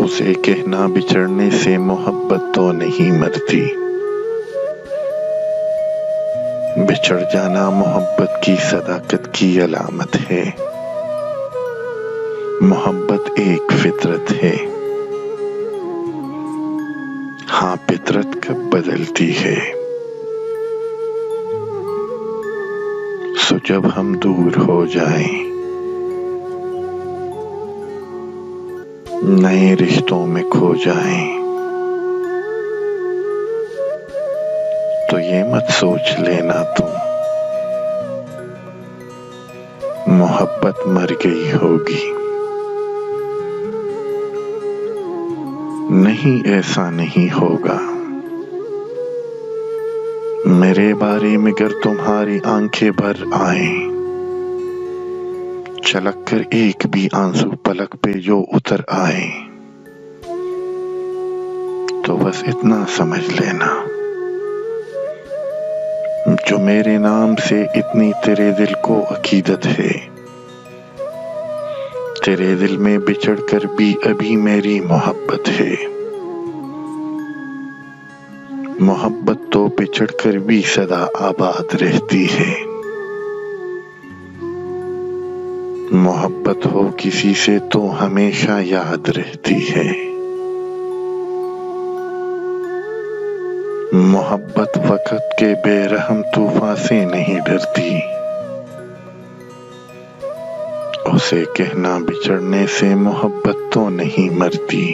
उसे कहना बिछड़ने से मोहब्बत तो नहीं मरती। बिछड़ जाना मोहब्बत की सदाकत की अलामत है। मोहब्बत एक फितरत है। हाँ, फितरत कब बदलती है? सो जब हम दूर हो जाएं, नए रिश्तों में खो जाएं, तो ये मत सोच लेना तुम मोहब्बत मर गई होगी। नहीं, ऐसा नहीं होगा। मेरे बारे में अगर तुम्हारी आंखें भर आएं, छलक कर एक भी आंसू पलक पे जो उतर आए, तो बस इतना समझ लेना, जो मेरे नाम से इतनी तेरे दिल को अकीदत है, तेरे दिल में बिछड़ कर भी अभी मेरी मोहब्बत है। मोहब्बत तो बिछड़ कर भी सदा आबाद रहती है। मोहब्बत हो किसी से तो हमेशा याद रहती है। मोहब्बत वक्त के बेरहम तूफान से नहीं डरती। उसे कहना बिछड़ने से मोहब्बत तो नहीं मरती।